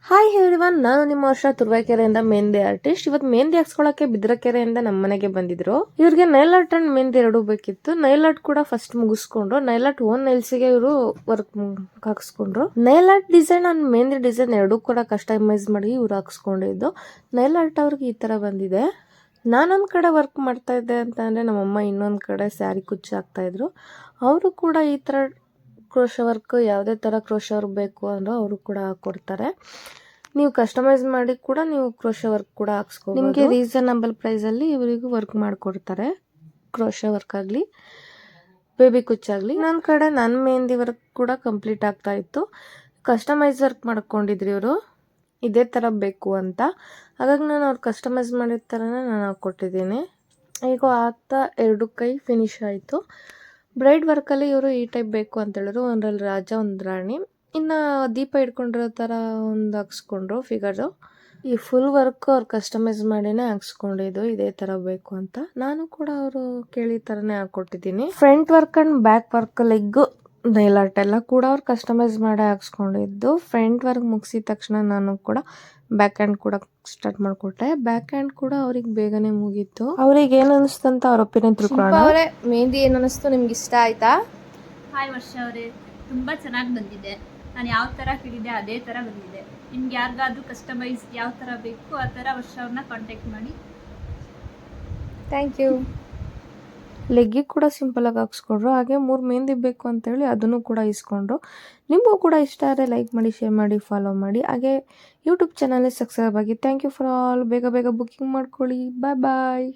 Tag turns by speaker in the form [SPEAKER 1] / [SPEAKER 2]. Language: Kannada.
[SPEAKER 1] ಹಾಯ್ ಎವ್ರಿವನ್, ನಾನು ನಿಮ್ಮ ವರ್ಷ ತುರುವೇಕೆರೆಯಿಂದ ಮೆಹಂದಿ ಆರ್ಟಿಸ್ಟ್. ಇವತ್ತು ಮೆಹಂದಿ ಹಾಕ್ಸ್ಕೊಳಕ್ಕೆ ಬಿದ್ರಕೆರೆಯಿಂದ ನಮ್ಮ ಮನೆಗೆ ಬಂದಿದ್ರು. ಇವ್ರಿಗೆ ನೈಲ್ ಆರ್ಟ್ ಅಂಡ್ ಮೆಹಂದಿ ಎರಡೂ ಬೇಕಿತ್ತು. ನೈಲ್ ಆರ್ಟ್ ಕೂಡ ಫಸ್ಟ್ ಮುಗಿಸ್ಕೊಂಡ್ರು. ನೈಲ್ ಆರ್ಟ್ ಓನ್ ನೈಲ್ಸಿಗೆ ಇವರು ವರ್ಕ್ ಹಾಕ್ಸ್ಕೊಂಡ್ರು. Nail art design and mehndi design ಎರಡೂ ಕೂಡ ಕಸ್ಟಮೈಸ್ ಮಾಡಿ ಇವ್ರು ಹಾಕ್ಸ್ಕೊಂಡಿದ್ದು. ನೈಲ್ ಆರ್ಟ್ ಅವ್ರಿಗೆ ಈ ತರ ಬಂದಿದೆ. ನಾನೊಂದ್ ಕಡೆ ವರ್ಕ್ ಮಾಡ್ತಾ ಇದ್ದೆ ಅಂತ ಅಂದ್ರೆ ನಮ್ಮಮ್ಮ ಇನ್ನೊಂದ್ ಕಡೆ ಸ್ಯಾರಿ ಕುಚ್ಚು ಹಾಕ್ತಾ ಇದ್ರು. ಅವರು ಕೂಡ ಈ ತರ ಕ್ರೋಶ ವರ್ಕ್ ಯಾವುದೇ ತರ ಕ್ರೋಶ ವರ್ಕ್ ಬೇಕು ಅಂದ್ರೆ ಅವರು ಕೂಡ ಹಾಕೊಡ್ತಾರೆ. ನೀವು ಕಸ್ಟಮೈಸ್ ಮಾಡಿ ಕೂಡ ನೀವು ಕ್ರೋಶ ವರ್ಕ್ ಕೂಡ ಹಾಕ್ಸ್ಕೋಬಹುದು. ನಿಮಗೆ ರೀಸನಬಲ್ ಪ್ರೈಸ್ ಅಲ್ಲಿ ಇವರಿಗೂ ವರ್ಕ್ ಮಾಡ್ಕೊಡ್ತಾರೆ. ಕ್ರೋಶ ವರ್ಕ್ ಆಗಲಿ ಬೇಬಿ ಕುಚ್ಚಾಗ್ಲಿ. ಇನ್ನೊಂದ್ ಕಡೆ ನನ್ನ ಮೆಹಂದಿ ವರ್ಕ್ ಕೂಡ ಕಂಪ್ಲೀಟ್ ಆಗ್ತಾ ಇತ್ತು. ಕಸ್ಟಮೈಸ್ ವರ್ಕ್ ಮಾಡ್ಕೊಂಡಿದ್ರಿ ಇವರು ಇದೇ ತರ ಬೇಕು ಅಂತ. ಹಾಗಾಗಿ ನಾನು ಅವ್ರು ಕಸ್ಟಮೈಸ್ ಮಾಡಿದ ಥರನೇ ನಾನು ಹಾಕ್ಕೊಟ್ಟಿದ್ದೀನಿ. ಈಗ ಆಗ್ತಾ ಎರಡು ಕೈ ಫಿನಿಶ್ ಆಯಿತು. ಬ್ರೈಡ್ ವರ್ಕಲ್ಲಿ ಇವರು ಈ ಟೈಪ್ ಬೇಕು ಅಂತ ಹೇಳಿದ್ರು. ಒಂದ್ರಲ್ಲಿ ರಾಜ ಒಂದು ರಾಣಿ, ಇನ್ನು ದೀಪ ಇಟ್ಕೊಂಡಿರೋ ಥರ ಒಂದು ಹಾಕ್ಸ್ಕೊಂಡ್ರು ಫಿಗರು. ಈ ಫುಲ್ ವರ್ಕ್ ಅವ್ರು ಕಸ್ಟಮೈಸ್ ಮಾಡಿನೇ ಹಾಕ್ಸ್ಕೊಂಡಿದ್ದು ಇದೇ ಥರ ಬೇಕು ಅಂತ. ನಾನು ಕೂಡ ಅವರು ಕೇಳಿದ ಥರನೇ ಹಾಕ್ಕೊಟ್ಟಿದ್ದೀನಿ. Front work and back work, leg, nail art ಎಲ್ಲ ಕೂಡ ಅವ್ರು ಕಸ್ಟಮೈಸ್ ಮಾಡಿ ಹಾಕ್ಸ್ಕೊಂಡಿದ್ದು. ಫ್ರಂಟ್ ವರ್ಕ್ ಮುಗಿಸಿದ ತಕ್ಷಣ ನಾನು ಕೂಡ ಬ್ಯಾಕ್ ಹ್ಯಾಂಡ್ ಕೂಡ ಸ್ಟಾರ್ಟ್ ಮಾಡಿಕೊಟ್ಟೆ. ಬ್ಯಾಕ್ ಹ್ಯಾಂಡ್ ಕೂಡ ಅವ್ರಿಗೆ ಬೇಗನೆ ಮುಗೀತು. ಅವ್ರಿಗೆ ಏನು ಅನಿಸ್ತು ಅಂತ ಅವ್ರ ಒಪಿನಿಯನ್ ತಿಳ್ಕೊಳ್ಳೋಣ. ಅವರೇ ಮೆಹಂದಿ ಏನು ಅನಿಸ್ತು, ನಿಮ್ಗೆ ಇಷ್ಟ ಆಯ್ತಾ?
[SPEAKER 2] ಹಾಯ್ ವರ್ಷ ಅವರೇ, ತುಂಬ ಚೆನ್ನಾಗಿ ಬಂದಿದೆ. ನಾನು ಯಾವ ಥರ ಕೇಳಿದೆ ಅದೇ ಥರ ಬಂದಿದೆ. ನಿಮ್ಗೆ ಯಾರಿಗಾದ್ರೂ ಕಸ್ಟಮೈಸ್ ಯಾವ ಥರ ಬೇಕು ಆ ಥರ ವರ್ಷ ಅವ್ರನ್ನ ಕಾಂಟ್ಯಾಕ್ಟ್ ಮಾಡಿ.
[SPEAKER 1] Thank you. ಲೆಗ್ಗಿಗೆ ಕೂಡ ಸಿಂಪಲ್ ಆಗಿ ಹಾಕ್ಸ್ಕೊಂಡ್ರು. ಹಾಗೆ 3 ಮೆಹಂದಿ ಬೇಕು ಅಂತೇಳಿ ಅದನ್ನು ಕೂಡ ಇಸ್ಕೊಂಡ್ರು. ನಿಮಗೂ ಕೂಡ ಇಷ್ಟ ಆದರೆ ಲೈಕ್ ಮಾಡಿ, ಶೇರ್ ಮಾಡಿ, ಫಾಲೋ ಮಾಡಿ. ಹಾಗೆ ಯೂಟ್ಯೂಬ್ ಚಾನಲ್ಗೆ ಸಬ್ಸ್ಕ್ರೈಬ್ ಆಗಿ. Thank you for all. ಬೇಗ ಬೇಗ ಬುಕ್ಕಿಂಗ್ ಮಾಡ್ಕೊಳ್ಳಿ. ಬಾಯ್ ಬಾಯ್.